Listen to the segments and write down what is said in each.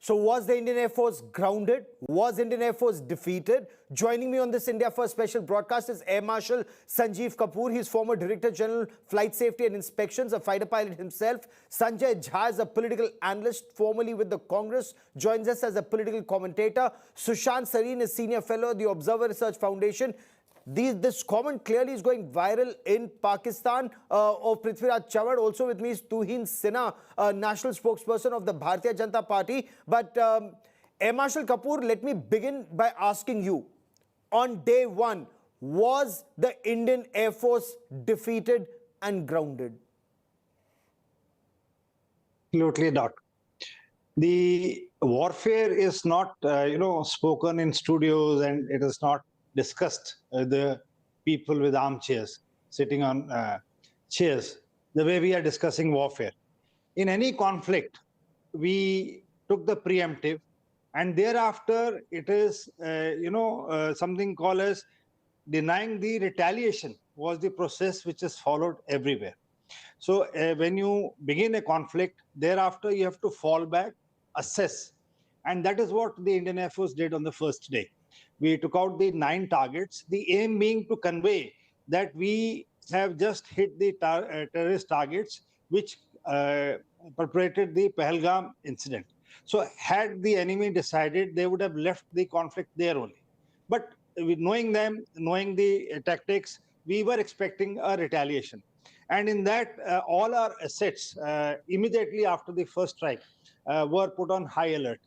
So was the Indian Air Force grounded? Was Indian Air Force defeated? Joining me on this India First special broadcast is Air Marshal Sanjeev Kapoor. He's former Director General Flight Safety and Inspections, a fighter pilot himself. Sanjay Jha is a political analyst, formerly with the Congress, joins us as a political commentator. Sushant Sareen is senior fellow at the Observer Research Foundation. This comment clearly is going viral in Pakistan. Of Prithviraj Chavan, also with me is Tuhin, Sinha, national spokesperson of the Bharatiya Janata Party. But Air Marshal Kapoor, let me begin by asking you, on day one, was the Indian Air Force defeated and grounded? Absolutely not. The warfare is not, spoken in studios, and it is not discussed the people with armchairs sitting on chairs the way we are discussing warfare. In any conflict, we took the preemptive, and thereafter it is something called as denying the retaliation was the process which is followed everywhere. So when you begin a conflict, thereafter you have to fall back, assess, and that is what the Indian Air Force did on the first day. We took out the 9 targets, the aim being to convey that we have just hit the terrorist targets which perpetrated the Pahalgam incident. So had the enemy decided, they would have left the conflict there only. But knowing them, knowing the tactics, we were expecting a retaliation. And in that, all our assets, immediately after the first strike, were put on high alert,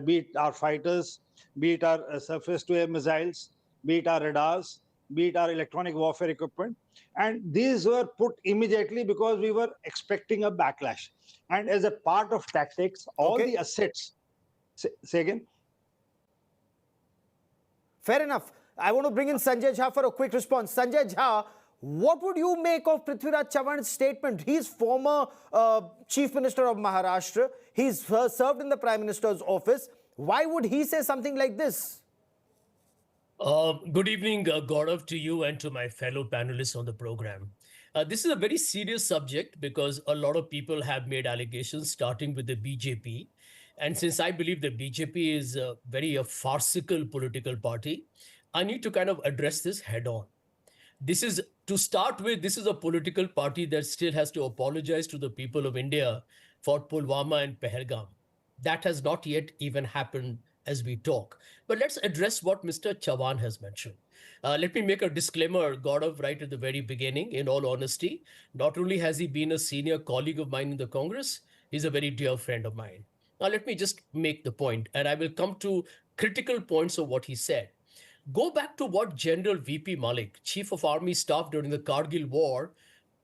be it our fighters, be it our surface-to-air missiles, be it our radars, be it our electronic warfare equipment. And these were put immediately because we were expecting a backlash. And as a part of tactics, all the assets... Say again? Fair enough. I want to bring in Sanjay Jha for a quick response. Sanjay Jha, what would you make of Prithviraj Chavan's statement? He's former Chief Minister of Maharashtra. He's served in the Prime Minister's office. Why would he say something like this? Good evening, Gaurav, to you and to my fellow panelists on the program. This is a very serious subject because a lot of people have made allegations starting with the BJP. And since I believe the BJP is a very farcical political party, I need to kind of address this head on. This is, to start with, this is a political party that still has to apologize to the people of India for Pulwama and Pahalgam. That has not yet even happened as we talk. But let's address what Mr. Chavan has mentioned. Let me make a disclaimer, Gaurav, right at the very beginning, in all honesty. Not only has he been a senior colleague of mine in the Congress, he's a very dear friend of mine. Now, let me just make the point, and I will come to critical points of what he said. Go back to what General VP Malik, Chief of Army Staff during the Kargil War,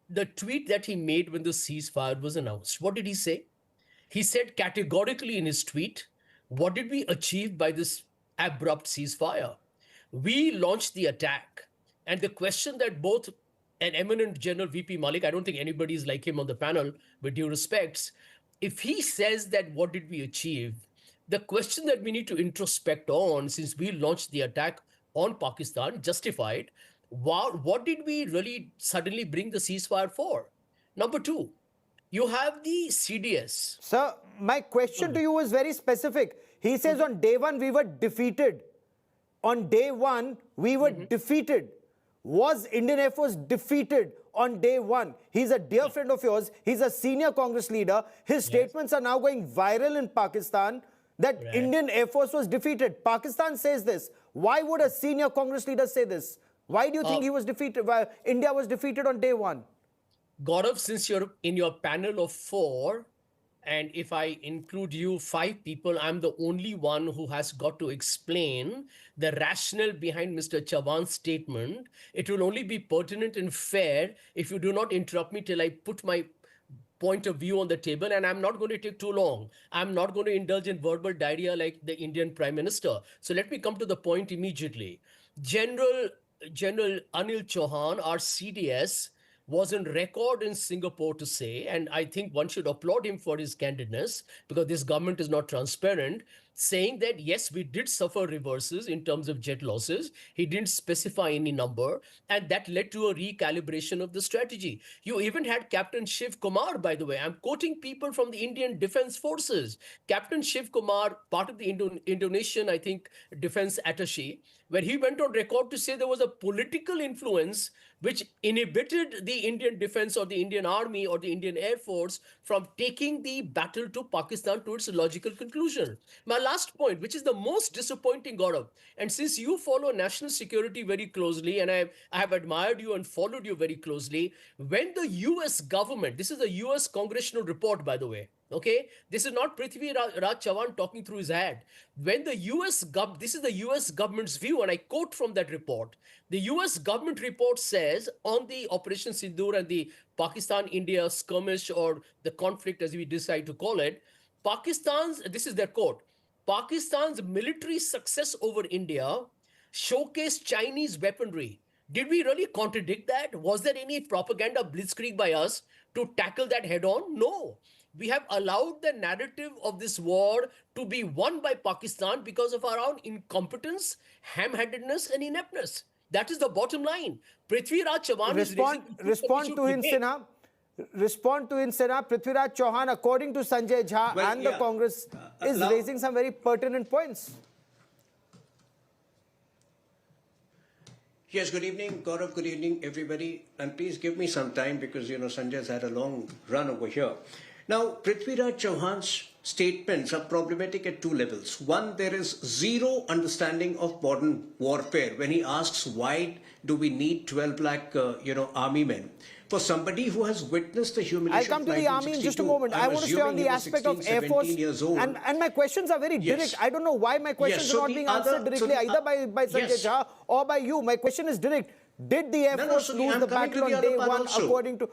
the tweet that he made when the ceasefire was announced. What did he say? He said categorically in his tweet, what did we achieve by this abrupt ceasefire? We launched the attack. And the question that both an eminent General VP Malik, I don't think anybody is like him on the panel, with due respects, if he says that what did we achieve, the question that we need to introspect on, since we launched the attack on Pakistan, justified, what did we really suddenly bring the ceasefire for? Number 2, you have the CDS. Sir, my question to you is very specific. He says on day one, we were defeated. On day one, we were defeated. Was Indian Air Force defeated on day one? He's a dear friend of yours. He's a senior Congress leader. His statements are now going viral in Pakistan that Indian Air Force was defeated. Pakistan says this. Why would a senior Congress leader say this? Why do you think he was defeated? Why India was defeated on day one? Gaurav, since you're in your panel of 4, and if I include you 5 people, I'm the only one who has got to explain the rationale behind Mr. Chavan's statement. It will only be pertinent and fair if you do not interrupt me till I put my point of view on the table, and I'm not going to take too long. I'm not going to indulge in verbal diarrhea like the Indian Prime Minister. So let me come to the point immediately. General Anil Chauhan, our CDS, was on record in Singapore to say, and I think one should applaud him for his candidness, because this government is not transparent. saying that, yes, we did suffer reverses in terms of jet losses. He didn't specify any number, and that led to a recalibration of the strategy. You even had Captain Shiv Kumar, by the way. I'm quoting people from the Indian Defense Forces. Captain Shiv Kumar, part of the Indonesian, I think, defense attaché, where he went on record to say there was a political influence which inhibited the Indian defense or the Indian army or the Indian Air Force from taking the battle to Pakistan to its logical conclusion. My last point, which is the most disappointing, Gaurav, and since you follow national security very closely, and I have admired you and followed you very closely, when the US government, this is a US congressional report, by the way, okay, this is not Prithviraj Chavan talking through his head. When the this is the US government's view, and I quote from that report. The US government report says on the Operation Sindoor and the Pakistan-India skirmish, or the conflict as we decide to call it, this is their quote, Pakistan's military success over India showcased Chinese weaponry. Did we really contradict that? Was there any propaganda blitzkrieg by us to tackle that head on? No. We have allowed the narrative of this war to be won by Pakistan because of our own incompetence, ham-handedness, and ineptness. That is the bottom line. Prithviraj Chavan respond to Tuhin Sinha. Respond to Sinha. Prithviraj Chauhan, according to Sanjay Jha and the Congress, is raising some very pertinent points. Yes, good evening, Gaurav. Good evening, everybody. And please give me some time because, Sanjay's had a long run over here. Now, Prithviraj Chauhan's statements are problematic at two levels. One, there is zero understanding of modern warfare when he asks why do we need 12 lakh, army men. For somebody who has witnessed the humiliation. I'll come to the army in just a moment. I want to stay on the aspect of Air Force. And my questions are very direct. I don't know why my questions are not being answered directly either by Sanjay Jha or by you. My question is direct. Did the Air Force lose the battle on day one according to...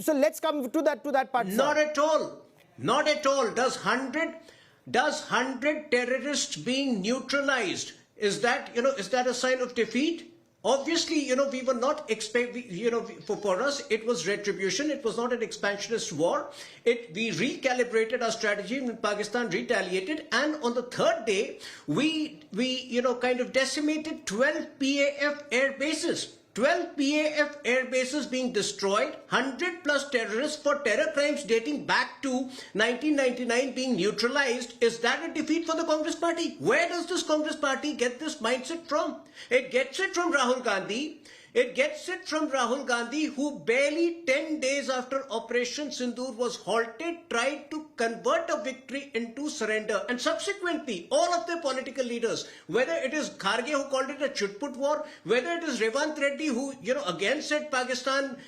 So let's come to that part. Not at all. Not at all. Does 100 terrorists being neutralized, is that a sign of defeat? Obviously, we were not for us, it was retribution. It was not an expansionist war. We recalibrated our strategy when Pakistan retaliated. And on the third day, we kind of decimated 12 PAF air bases. 12 PAF air bases being destroyed, 100 plus terrorists for terror crimes dating back to 1999 being neutralized. Is that a defeat for the Congress Party? Where does this Congress Party get this mindset from? It gets it from Rahul Gandhi. It gets it from Rahul Gandhi, who barely 10 days after Operation Sindoor was halted, tried to convert a victory into surrender. And subsequently, all of the political leaders, whether it is Kharge who called it a chutput war, whether it is Retd who, again said Pakistan,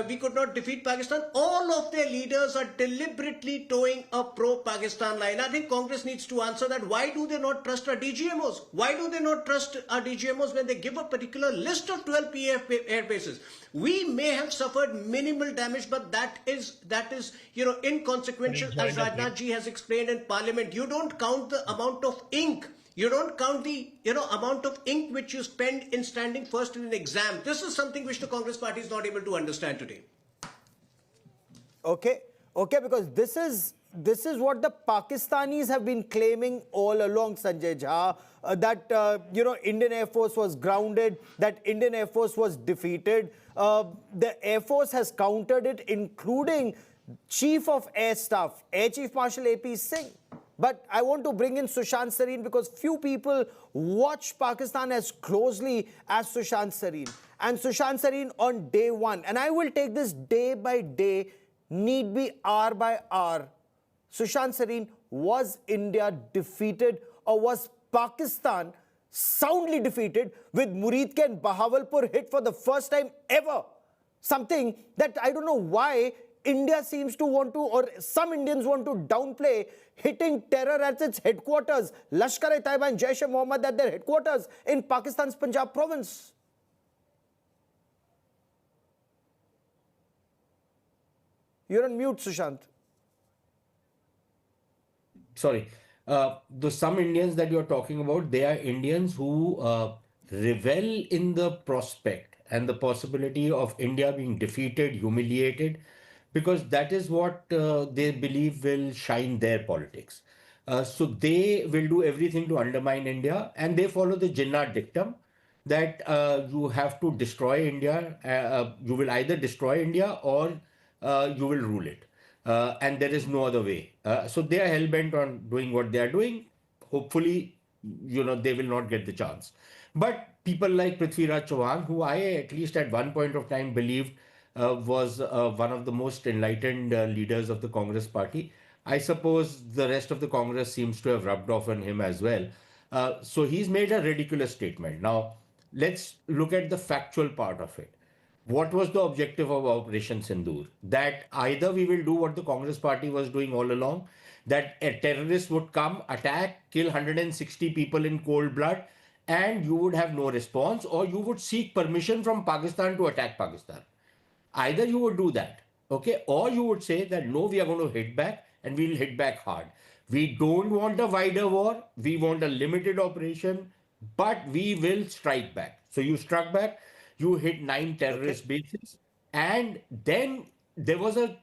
we could not defeat Pakistan, all of their leaders are deliberately towing a pro-Pakistan line. I think Congress needs to answer that. Why do they not trust our DGMOs? Why do they not trust our DGMOs when they give a particular list of 12 PAF air bases? We may have suffered minimal damage, but that is inconsequential, as Rajnath ji has explained in Parliament. You don't count the amount of ink. You don't count the amount of ink which you spend in standing first in an exam. This is something which the Congress Party is not able to understand today. Okay, because this is what the Pakistanis have been claiming all along, Sanjay Jha, that Indian Air Force was grounded, that Indian Air Force was defeated. The Air Force has countered it, including Chief of Air Staff, Air Chief Marshal AP Singh. But I want to bring in Sushant Sareen because few people watch Pakistan as closely as Sushant Sareen. And Sushant Sareen on day one, and I will take this day by day, need be hour by hour. Sushant Sareen, was India defeated or was Pakistan soundly defeated with Muridke and Bahawalpur hit for the first time ever? Something that I don't know why India seems to want to, or some Indians want to downplay hitting terror at its headquarters, Lashkar-e-Taiba and Jaish-e-Mohammed at their headquarters in Pakistan's Punjab province. You're on mute, Sushant. Sorry. Some Indians that you're talking about, they are Indians who revel in the prospect and the possibility of India being defeated, humiliated, because that is what they believe will shine their politics. So they will do everything to undermine India, and they follow the Jinnah dictum that you have to destroy India. You will either destroy India or you will rule it. And there is no other way. So they are hell bent on doing what they are doing. Hopefully, they will not get the chance. But people like Prithviraj Chavan, who I at least at one point of time believed was one of the most enlightened leaders of the Congress party. I suppose the rest of the Congress seems to have rubbed off on him as well. So he's made a ridiculous statement. Now, let's look at the factual part of it. What was the objective of Operation Sindoor? That either we will do what the Congress party was doing all along, that a terrorist would come, attack, kill 160 people in cold blood, and you would have no response, or you would seek permission from Pakistan to attack Pakistan. Either you would do that, okay, or you would say that no, we are going to hit back and we'll hit back hard. We don't want a wider war, we want a limited operation, but we will strike back. So you struck back, you hit 9 terrorist bases, and then there was a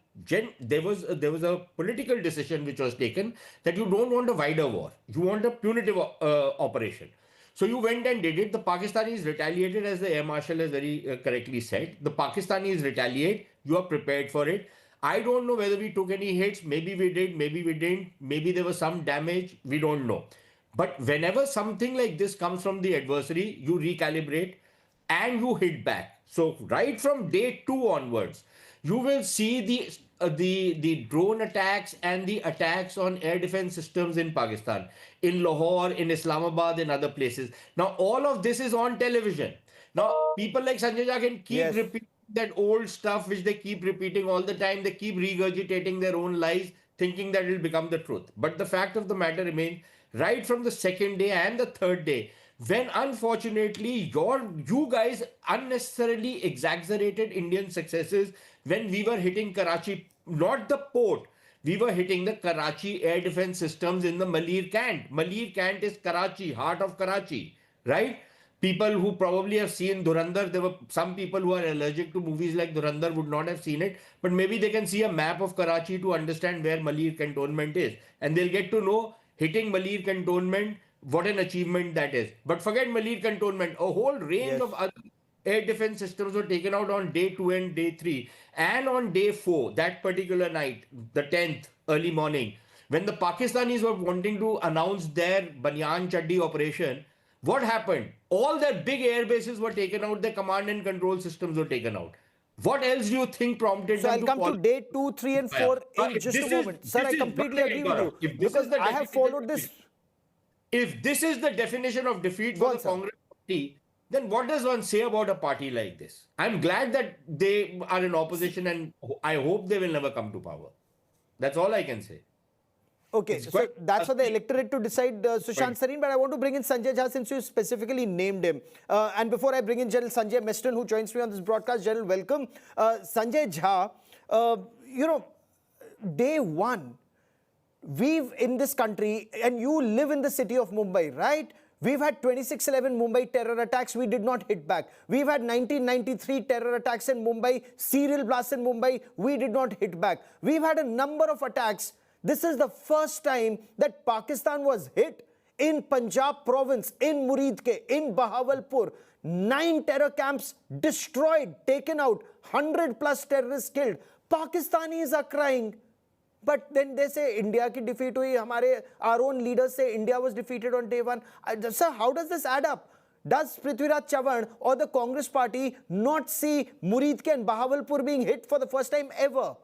political decision which was taken that you don't want a wider war, you want a punitive operation. So you went and did it. The Pakistanis retaliated, as the Air Marshal has very correctly said. The Pakistanis retaliate. You are prepared for it. I don't know whether we took any hits. Maybe we did. Maybe we didn't. Maybe there was some damage. We don't know. But whenever something like this comes from the adversary, you recalibrate and you hit back. So right from day 2 onwards, you will see the drone attacks and the attacks on air defense systems in Pakistan, in Lahore, in Islamabad, in other places. Now, all of this is on television. Now, people like Sanjay Jha can keep repeating that old stuff which they keep repeating all the time. They keep regurgitating their own lies, thinking that it will become the truth. But the fact of the matter remains, right from the second day and the third day, when unfortunately you guys unnecessarily exaggerated Indian successes when we were hitting Karachi, not the port, we were hitting the Karachi air defense systems in the Malir Cant. Malir Cant is Karachi, heart of Karachi, right? People who probably have seen Dhurandhar, there were some people who are allergic to movies like Dhurandhar would not have seen it, but maybe they can see a map of Karachi to understand where Malir Cantonment is. And they'll get to know hitting Malir Cantonment, what an achievement that is. But forget Malir Cantonment, a whole range of other air defense systems were taken out on day 2 and day 3. And on day 4, that particular night, the 10th, early morning, when the Pakistanis were wanting to announce their Banyan Chaddi operation, what happened? All their big air bases were taken out, their command and control systems were taken out. What else do you think prompted them to... So I'll come to day 2, 3 and 4 in just a moment. Sir, I completely agree with you. Because I have followed this... If this is the definition of defeat for the Congress party, then what does one say about a party like this? I'm glad that they are in opposition and I hope they will never come to power. That's all I can say. Okay, so that's for the electorate to decide, Sushant, Sareen, but I want to bring in Sanjay Jha since you specifically named him. And before I bring in General Sanjay Meston, who joins me on this broadcast, General, welcome. Sanjay Jha, day 1, we've in this country, and you live in the city of Mumbai, right? We've had 26/11 Mumbai terror attacks. We did not hit back. We've had 1993 terror attacks in Mumbai, serial blasts in Mumbai. We did not hit back. We've had a number of attacks. This is the first time that Pakistan was hit in Punjab province, in Muridke, in Bahawalpur. 9 terror camps destroyed, taken out, 100+ terrorists killed. Pakistanis are crying. But then they say India ki defeat hui, our own leaders say India was defeated on day 1. Sir, how does this add up? Does Prithviraj Chavan or the Congress party not see Muridke and Bahawalpur being hit for the first time ever?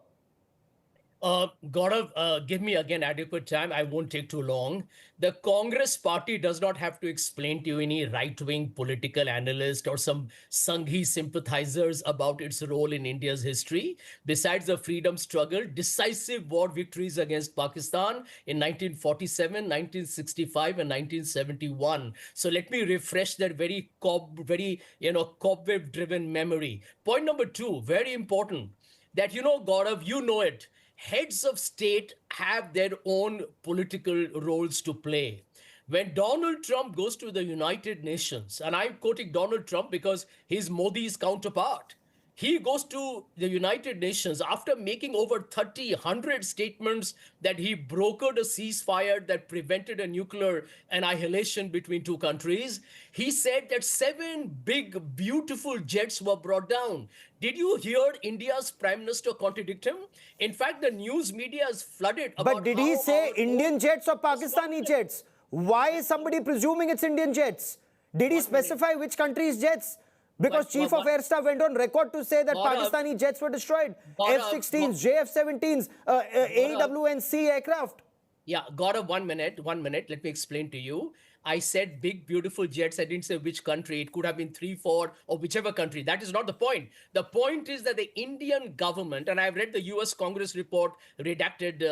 Gaurav, give me again adequate time. I won't take too long. The Congress party does not have to explain to you any right-wing political analyst or some Sanghi sympathizers about its role in India's history. Besides the freedom struggle, decisive war victories against Pakistan in 1947, 1965, and 1971. So let me refresh that very cobweb-driven memory. Point number 2, very important, that Gaurav, you know it. Heads of state have their own political roles to play. When Donald Trump goes to the United Nations, and I'm quoting Donald Trump because he's Modi's counterpart, He goes to the United Nations after making over 100 statements that he brokered a ceasefire that prevented a nuclear annihilation between two countries. He said that 7 big, beautiful jets were brought down. Did you hear India's Prime Minister contradict him? In fact, the news media is flooded about But did he say Indian jets or Pakistani jets? Why is somebody presuming it's Indian jets? Did he specify which country's jets? Because Chief of Air Staff went on record to say that Pakistani jets were destroyed. F-16s, JF-17s, AWNC aircraft. Yeah, Gaurav, 1 minute. Let me explain to you. I said big, beautiful jets. I didn't say which country. It could have been 3, 4, or whichever country. That is not the point. The point is that the Indian government, and I've read the US Congress report, redacted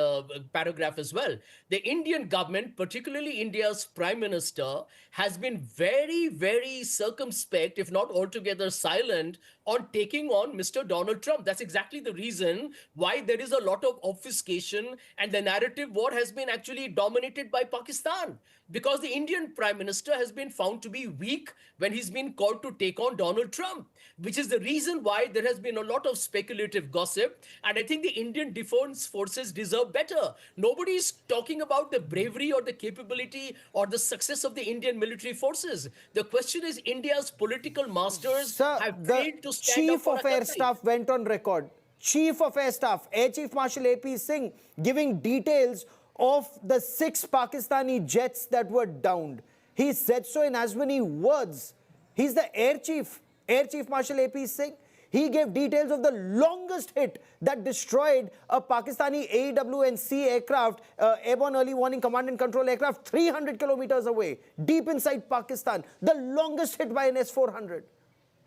paragraph as well. The Indian government, particularly India's Prime Minister, has been very, very circumspect, if not altogether silent, on taking on Mr. Donald Trump. That's exactly the reason why there is a lot of obfuscation and the narrative war has been actually dominated by Pakistan. Because the Indian Prime Minister has been found to be weak when he's been called to take on Donald Trump, which is the reason why there has been a lot of speculative gossip. And I think the Indian Defense Forces deserve better. Nobody is talking about the bravery or the capability or the success of the Indian military forces. The question is India's political masters have failed to stand up for Chief of Air Staff went on record. Chief of Air Staff, Air Chief Marshal AP Singh, giving details of the 6 Pakistani jets that were downed. He said so in as many words. He's the Air Chief Marshal AP Singh. He gave details of the longest hit that destroyed a Pakistani AWNC aircraft, Airborne Early Warning Command and Control aircraft, 300 kilometers away, deep inside Pakistan. The longest hit by an S-400.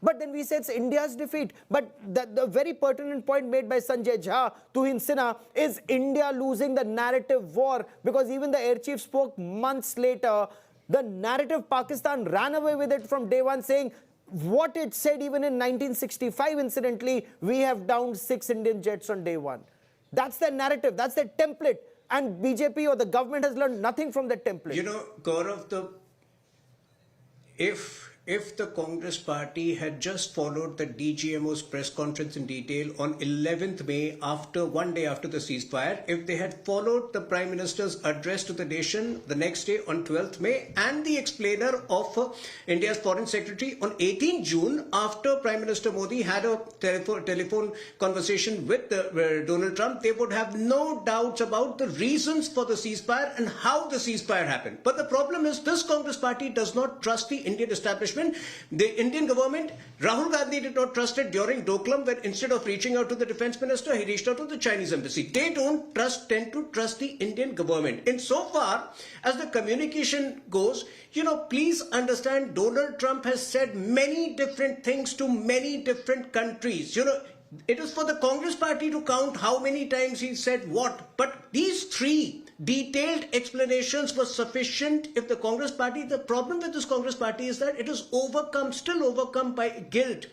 But then we say it's India's defeat. But the very pertinent point made by Sanjay Jha, Tuhin Sinha, is India losing the narrative war. Because even the air chief spoke months later. The narrative, Pakistan ran away with it from day one, saying what it said even in 1965, incidentally, we have downed 6 Indian jets on day one. That's the narrative. That's the template. And BJP or the government has learned nothing from that template. You know, Gaurav, if the Congress party had just followed the DGMO's press conference in detail on 11th May, one day after the ceasefire, if they had followed the Prime Minister's address to the nation the next day on 12th May and the explainer of India's Foreign Secretary on 18th June after Prime Minister Modi had a telephone conversation with Donald Trump, they would have no doubts about the reasons for the ceasefire and how the ceasefire happened. But the problem is this Congress party does not trust the Indian establishment. The Indian government, Rahul Gandhi did not trust it during Doklam when instead of reaching out to the defense minister, he reached out to the Chinese embassy. They don't tend to trust the Indian government. Insofar as the communication goes, please understand Donald Trump has said many different things to many different countries. It is for the Congress party to count how many times he said what. But these 3 detailed explanations were sufficient if the Congress party, the problem with this Congress party is that it is still overcome by guilt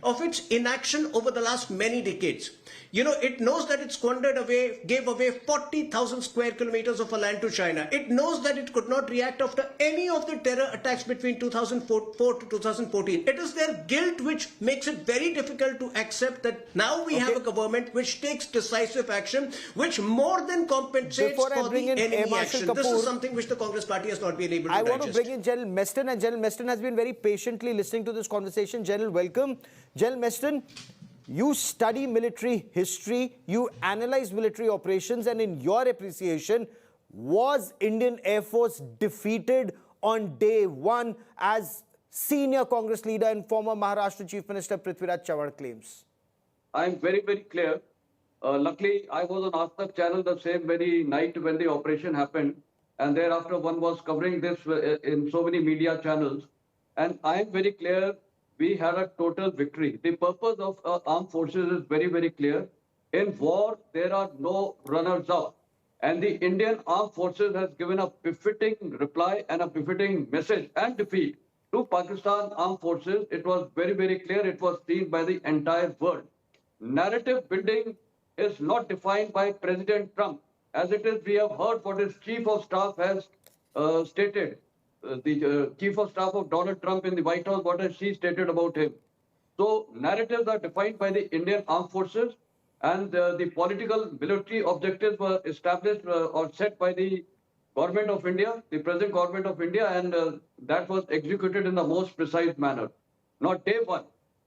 of its inaction over the last many decades. It knows that it gave away 40,000 square kilometers of land to China. It knows that it could not react after any of the terror attacks between 2004 to 2014. It is their guilt which makes it very difficult to accept that now we have a government which takes decisive action, which more than compensates for the enemy action. This is something which the Congress party has not been able to digest. I want to bring in General Meston, and General Meston has been very patiently listening to this conversation. General, welcome. General Meston, you study military history, you analyze military operations, and in your appreciation, was Indian Air Force defeated on day one as senior Congress leader and former Maharashtra Chief Minister Prithviraj Chavan claims? I'm very, very clear. Luckily, I was on Aaj Tak channel the same very night when the operation happened. And thereafter, one was covering this in so many media channels. And I'm very clear, we had a total victory. The purpose of armed forces is very, very clear. In war, there are no runners-up. And the Indian armed forces has given a befitting reply and a befitting message and defeat to Pakistan armed forces. It was very, very clear. It was seen by the entire world. Narrative building is not defined by President Trump. As it is, we have heard what his Chief of Staff has stated. The Chief of Staff of Donald Trump in the White House, what has she stated about him? So narratives are defined by the Indian Armed Forces, and the political military objectives were established or set by the government of India, the present government of India, and that was executed in the most precise manner. Now, day one,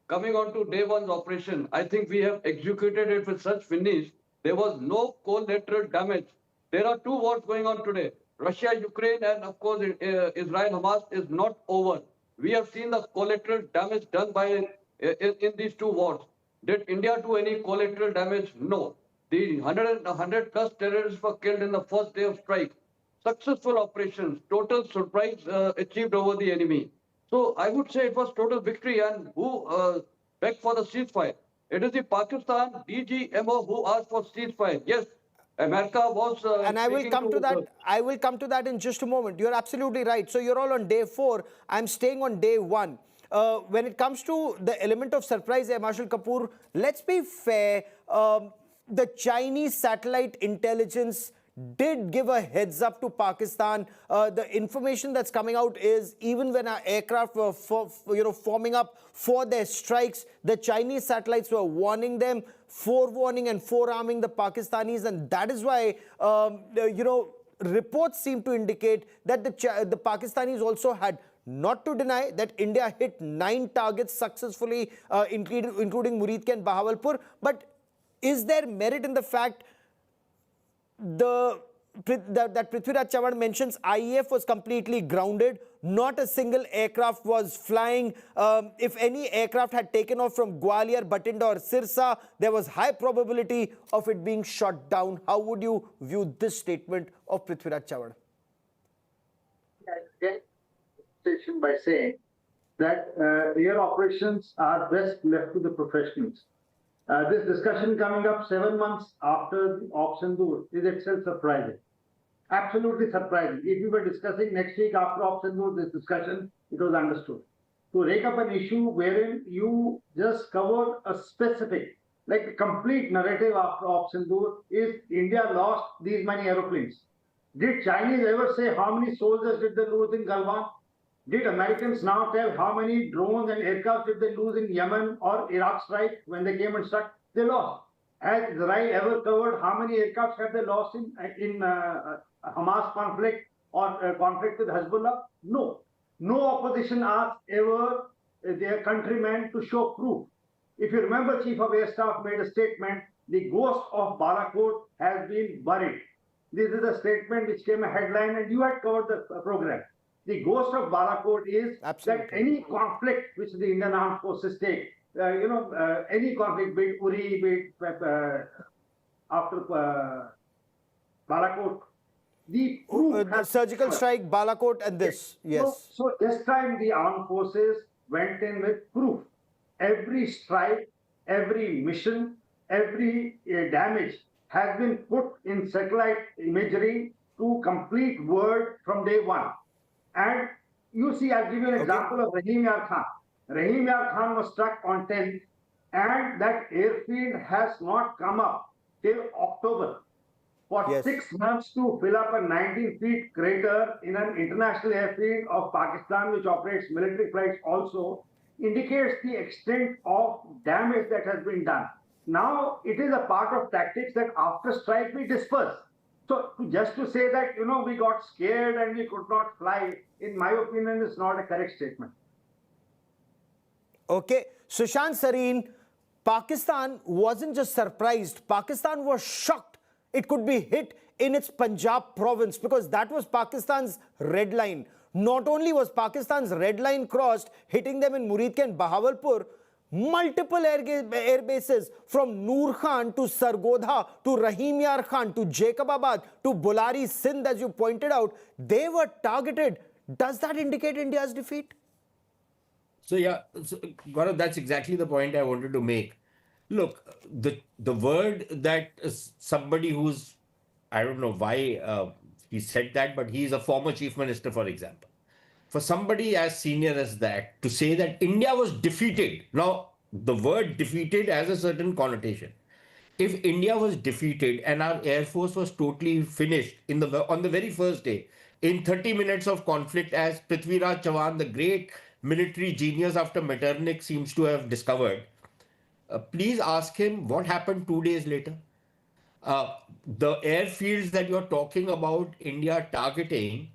coming on to day one's operation, I think we have executed it with such finish. There was no collateral damage. There are two wars going on today. Russia, Ukraine, and of course, Israel, Hamas is not over. We have seen the collateral damage done by in these two wars. Did India do any collateral damage? No. The 100 plus terrorists were killed in the first day of strike. Successful operations, total surprise achieved over the enemy. So I would say it was total victory. And who begged for the ceasefire? It is the Pakistan DGMO who asked for ceasefire. Yes, America was. And I will come to that. I will come to that in just a moment. You're absolutely right. So you're all on day 4. I'm staying on day 1. When it comes to the element of surprise, Air Marshal Kapoor, let's be fair. The Chinese satellite intelligence did give a heads up to Pakistan. The information that's coming out is even when our aircraft were forming up for their strikes, the Chinese satellites were warning them, forewarning and forearming the Pakistanis, and that is why reports seem to indicate that the Pakistanis also had, not to deny that India hit 9 targets successfully, including Muridke and Bahawalpur, but is there merit in the fact that Prithviraj Chavan mentions IEF was completely grounded, not a single aircraft was flying. If any aircraft had taken off from Gwalior, Batinda or Sirsa, there was high probability of it being shot down. How would you view this statement of Prithviraj Chavan? By saying that air operations are best left to the professionals. This discussion coming up 7 months after the Operation Sindoor is itself surprising. Absolutely surprising. If we were discussing next week after Operation Sindoor, this discussion, it was understood. To rake up an issue wherein you just covered a specific, like the complete narrative after Operation Sindoor is India lost these many aeroplanes. Did Chinese ever say how many soldiers did they lose in Galwan? Did Americans now tell how many drones and aircraft did they lose in Yemen or Iraq strike when they came and struck? They lost. Has Israel ever covered how many aircraft have they lost in Hamas conflict or conflict with Hezbollah? No. No opposition asked ever their countrymen to show proof. If you remember, Chief of Air Staff made a statement, the ghost of Balakot has been buried. This is a statement which came a headline and you had covered the program. The ghost of Balakot is that any conflict which the Indian Armed Forces take, any conflict, be it Uri, be it after Balakot, the proof the surgical strike, Balakot and this, yes. So this time the armed forces went in with proof. Every strike, every mission, every damage has been put in satellite imagery to complete word from day one. And you see, I'll give you an example of Rahim Yar Khan. Rahim Yar Khan was struck on 10th, and that airfield has not come up till October. For 6 months to fill up a 19-feet crater in an international airfield of Pakistan, which operates military flights also, indicates the extent of damage that has been done. Now, it is a part of tactics that after strike we disperse. So just to say that, we got scared and we could not fly, in my opinion, is not a correct statement. Okay. Sushant, Sareen, Pakistan wasn't just surprised. Pakistan was shocked it could be hit in its Punjab province because that was Pakistan's red line. Not only was Pakistan's red line crossed, hitting them in Muridke and Bahawalpur, multiple air bases from Noor Khan to Sargodha to Rahim Yar Khan to Jacobabad to Bulari, Sindh, as you pointed out, they were targeted. Does that indicate India's defeat? So Gaurav, that's exactly the point I wanted to make. Look, the word that somebody who's, I don't know why he said that, but he's a former chief minister, for example. For somebody as senior as that to say that India was defeated. Now, the word defeated has a certain connotation. If India was defeated and our Air Force was totally finished on the very first day, in 30 minutes of conflict, as Prithviraj Chavan, the great military genius after Metternich seems to have discovered. Please ask him what happened 2 days later. The airfields that you're talking about India targeting,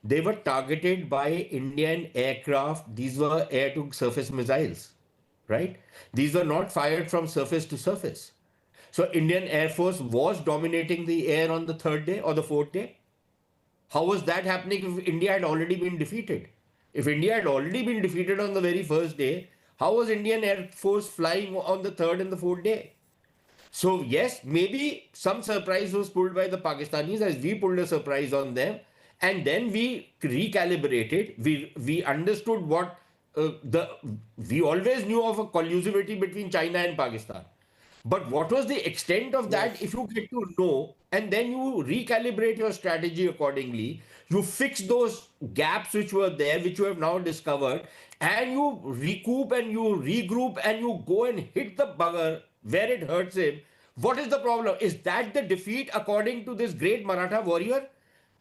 they were targeted by Indian aircraft. These were air-to-surface missiles, right? These were not fired from surface to surface. So Indian Air Force was dominating the air on the 3rd day or the 4th day. How was that happening if India had already been defeated? If India had already been defeated on the very first day, how was Indian Air Force flying on the 3rd and the 4th day? So yes, maybe some surprise was pulled by the Pakistanis as we pulled a surprise on them. And then we recalibrated. We understood what we always knew of a collusivity between China and Pakistan. But what was the extent of that? If you get to know, and then you recalibrate your strategy accordingly, you fix those gaps which were there, which you have now discovered, and you recoup and you regroup and you go and hit the bugger where it hurts him. What is the problem? Is that the defeat according to this great Maratha warrior?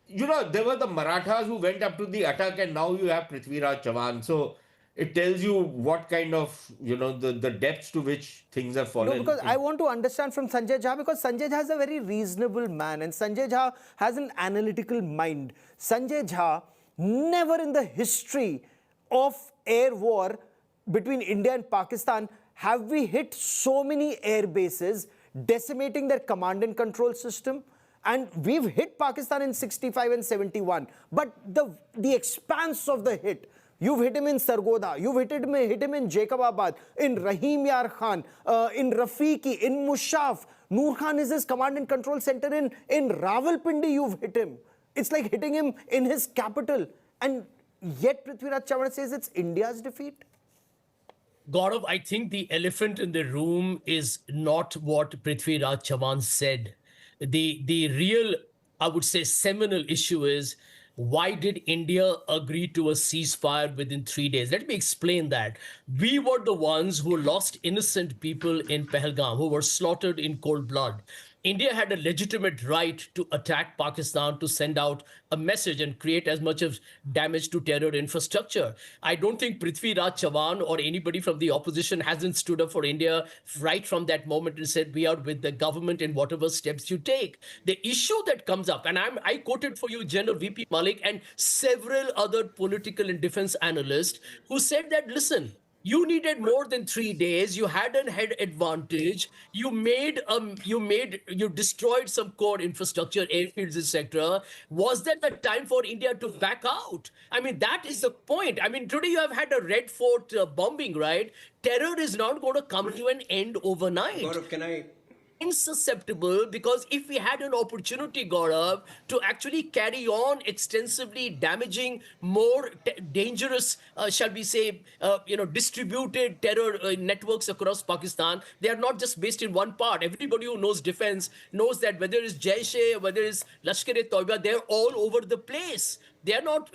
You know, there were the Marathas who went up to the attack, and now you have Prithviraj Chavan. So it tells you what kind of, the depths to which things have fallen. No, because I want to understand from Sanjay Jha, because Sanjay Jha is a very reasonable man and Sanjay Jha has an analytical mind. Sanjay Jha, never in the history of air war between India and Pakistan have we hit so many air bases, decimating their command and control system. And we've hit Pakistan in 65 and 71. But the expanse of the hit, you've hit him in Sargodha, you've hit him in Jacobabad, in Rahim Yar Khan, in Rafiqi, in Mushaf. Noor Khan is his command and control center in Rawalpindi, you've hit him. It's like hitting him in his capital. And yet Prithviraj Chavan says it's India's defeat. Gaurav, I think the elephant in the room is not what Prithviraj Chavan said. The real, I would say, seminal issue is, why did India agree to a ceasefire within 3 days? Let me explain that. We were the ones who lost innocent people in Pahalgam, who were slaughtered in cold blood. India had a legitimate right to attack Pakistan, to send out a message and create as much of damage to terror infrastructure. I don't think Prithviraj Chavan or anybody from the opposition hasn't stood up for India right from that moment and said, we are with the government in whatever steps you take. The issue that comes up, and I quoted for you General VP Malik and several other political and defense analysts who said that, listen, you needed more than 3 days. You had a head advantage. You destroyed some core infrastructure, airfields, etc. Was that the time for India to back out? I mean, that is the point. I mean, today you have had a Red Fort bombing, right? Terror is not going to come to an end overnight. Gaurav, can I? Insusceptible, because if we had an opportunity, Gaurav, to actually carry on extensively damaging more dangerous, shall we say, distributed terror networks across Pakistan, they are not just based in one part. Everybody who knows defense knows that whether it's Jaish-e, whether it's Lashkar-e-Taiba, they're all over the place. They are not,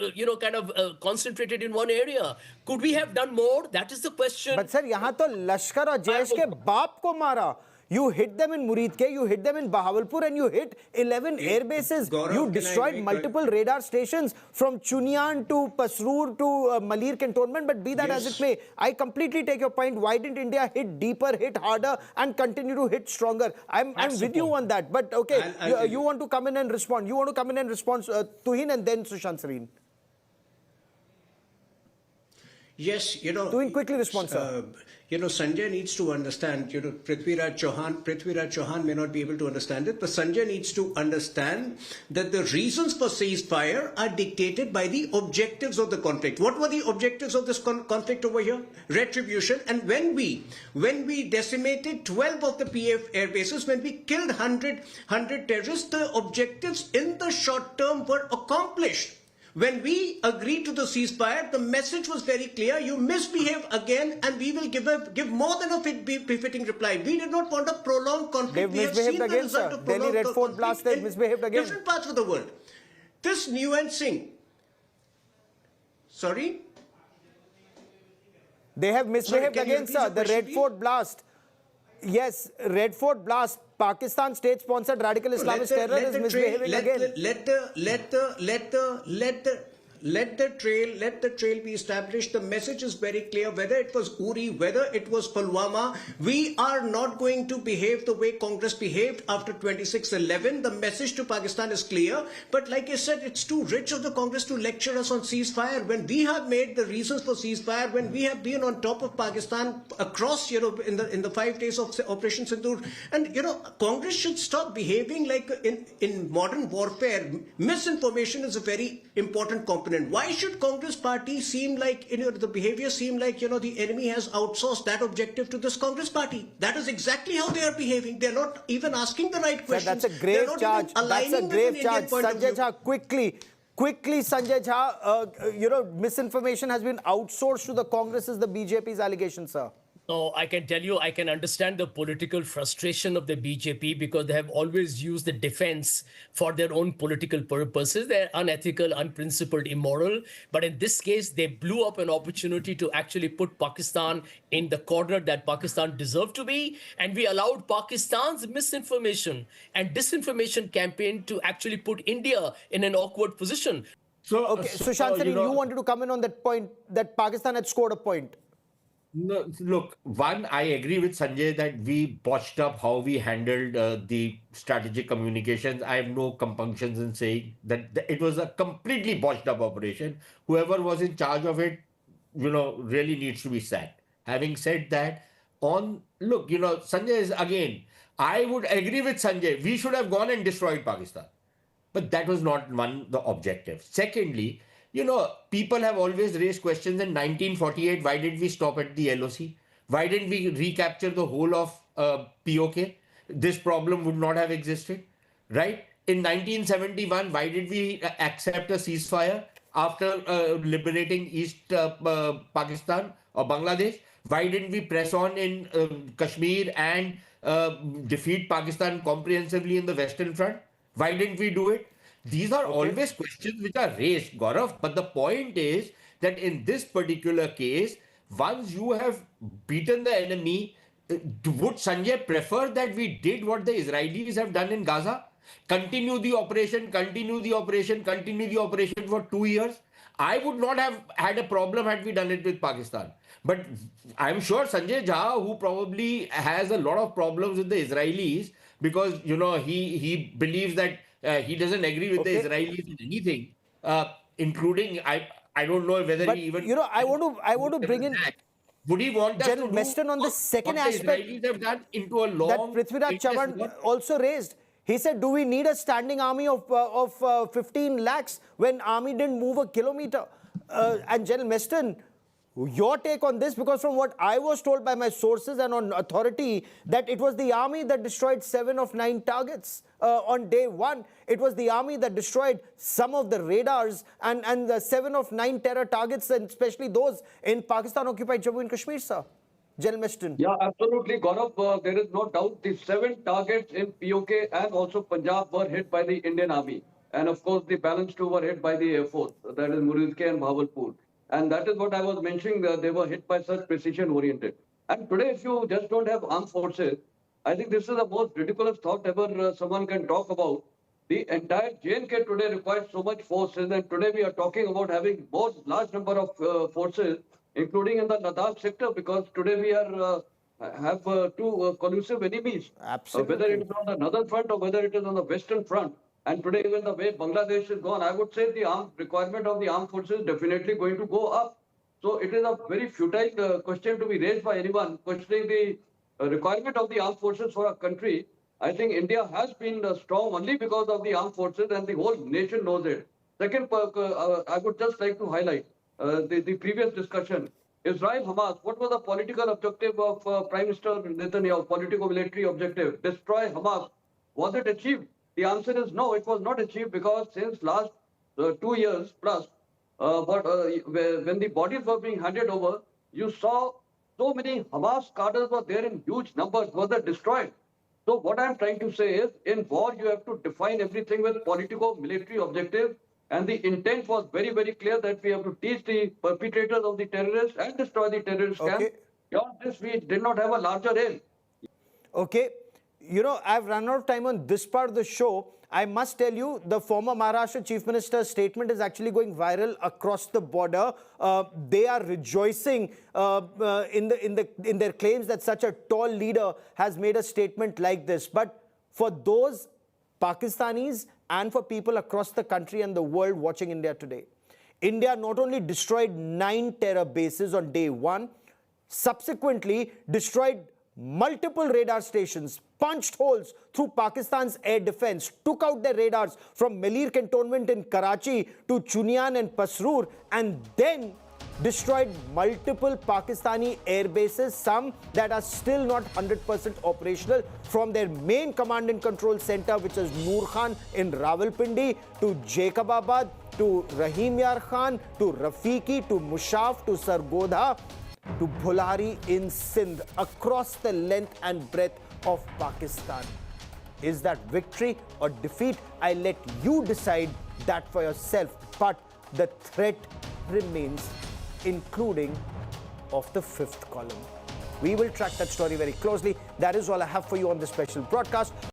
concentrated in one area. Could we have done more? That is the question. But sir, यहाँ तो लश्कर और जैश के बाप को मारा. You hit them in Muridke, you hit them in Bahawalpur, and you hit 11 air bases. Gaurav, you destroyed multiple radar stations from Chunian to Pasroor to Malir cantonment. But be that as it may, I completely take your point. Why didn't India hit deeper, hit harder, and continue to hit stronger? I'm with you on that. But okay, you want to come in and respond. You want to come in and respond, Tuhin, and then Sushant, Sareen. Yes, Tuhin, quickly respond, sir. Sanjay needs to understand, Prithviraj Chauhan may not be able to understand it, but Sanjay needs to understand that the reasons for ceasefire are dictated by the objectives of the conflict. What were the objectives of this conflict over here? Retribution. And when we decimated 12 of the PF air bases, when we killed 100 terrorists, the objectives in the short term were accomplished. When we agreed to the ceasefire, the message was very clear. You misbehave again and we will give more than a befitting reply. We did not want a prolonged conflict. They've misbehaved again, sir. Delhi Red Fort blast, they've misbehaved again. Different parts of the world. This nuancing. Sorry? They have misbehaved again, sir. The Red Fort blast. Yes, Red Fort blast. Pakistan state-sponsored radical Islamist terror is misbehaving again. Let the trail be established. The message is very clear. Whether it was Uri, whether it was Pulwama, we are not going to behave the way Congress behaved after 26/11. The message to Pakistan is clear. But like I said, it's too rich of the Congress to lecture us on ceasefire when we have made the reasons for ceasefire, when we have been on top of Pakistan across, in the 5 days of Operation Sindoor. And, Congress should stop behaving like in modern warfare. Misinformation is a very important component. Why should Congress party seem like, the behavior seem like, the enemy has outsourced that objective to this Congress party? That is exactly how they are behaving. They're not even asking the right questions. That's a grave charge. That's a grave charge. Sanjay Jha, quickly, Sanjay Jha, misinformation has been outsourced to the Congress is the BJP's allegation, sir. No, I can tell you, I can understand the political frustration of the BJP because they have always used the defense for their own political purposes. They're unethical, unprincipled, immoral. But in this case, they blew up an opportunity to actually put Pakistan in the corner that Pakistan deserved to be. And we allowed Pakistan's misinformation and disinformation campaign to actually put India in an awkward position. Okay, Sushant, Sareen, you wanted to come in on that point that Pakistan had scored a point. No, look, one, I agree with Sanjay that we botched up how we handled the strategic communications. I have no compunctions in saying that it was a completely botched up operation. Whoever was in charge of it, really needs to be sacked. Having said that, Sanjay is again, I would agree with Sanjay. We should have gone and destroyed Pakistan. But that was not the objective. Secondly, people have always raised questions in 1948. Why did we stop at the LOC? Why didn't we recapture the whole of POK? This problem would not have existed, right? In 1971, why did we accept a ceasefire after liberating East Pakistan or Bangladesh? Why didn't we press on in Kashmir and defeat Pakistan comprehensively in the Western Front? Why didn't we do it? These are always questions which are raised, Gaurav. But the point is that in this particular case, once you have beaten the enemy, would Sanjay prefer that we did what the Israelis have done in Gaza? Continue the operation for 2 years? I would not have had a problem had we done it with Pakistan. But I'm sure Sanjay Jha, who probably has a lot of problems with the Israelis, because, he believes that he doesn't agree with the Israelis in anything, including, I don't know whether he even... I want to bring in... Would he want us General to Meston on the second aspect the Israelis have done into a long... that Prithviraj Chavan also raised. He said, do we need a standing army of 15 lakhs when army didn't move a kilometer? And General Meston, your take on this, because from what I was told by my sources and on authority, that it was the army that destroyed 7 of 9 targets on day 1. It was the army that destroyed some of the radars and the 7 of 9 terror targets, and especially those in Pakistan-occupied Jammu and Kashmir, sir. General Meston. Yeah, absolutely, Gaurav. There is no doubt the 7 targets in POK and also Punjab were hit by the Indian Army. And of course, the balance 2 were hit by the Air Force, that is Muridke and Bahawalpur. And that is what I was mentioning, they were hit by such precision-oriented. And today, if you just don't have armed forces, I think this is the most ridiculous thought ever someone can talk about. The entire JNK today requires so much forces, and today we are talking about having more large number of forces, including in the Ladakh sector, because today we are have 2 collusive enemies. Absolutely. Whether it is on the northern front or whether it is on the western front. And today, even the way Bangladesh is gone, I would say the requirement of the armed forces is definitely going to go up. So it is a very futile question to be raised by anyone questioning the requirement of the armed forces for a country. I think India has been strong only because of the armed forces, and the whole nation knows it. Second, I would just like to highlight the previous discussion. Israel-Hamas, what was the political objective of Prime Minister Netanyahu, political-military objective? Destroy Hamas. Was it achieved? The answer is no, it was not achieved, because since last 2 years plus, when the bodies were being handed over, you saw so many Hamas cadres were there in huge numbers, were they destroyed. So what I'm trying to say is, in war, you have to define everything with politico-military objective. And the intent was very, very clear that we have to teach the perpetrators of the terrorists and destroy the terrorist camp. Beyond this, we did not have a larger aim. Okay. I've run out of time on this part of the show. I must tell you, the former Maharashtra Chief Minister's statement is actually going viral across the border. They are rejoicing in their claims that such a tall leader has made a statement like this. But for those Pakistanis and for people across the country and the world watching India today, India not only destroyed 9 terror bases on day 1, subsequently destroyed multiple radar stations, punched holes through Pakistan's air defense, took out their radars from Melir cantonment in Karachi to Chunian and Pasrur, and then destroyed multiple Pakistani air bases, some that are still not 100% operational, from their main command and control center, which is Noor Khan in Rawalpindi, to Jacobabad, to Rahim Yar Khan, to Rafiki, to Mushaf, to Sargodha, to Bhulari in Sindh, across the length and breadth of Pakistan. Is that victory or defeat? I let you decide that for yourself. But the threat remains, including of the 5th column. We will track that story very closely. That is all I have for you on this special broadcast.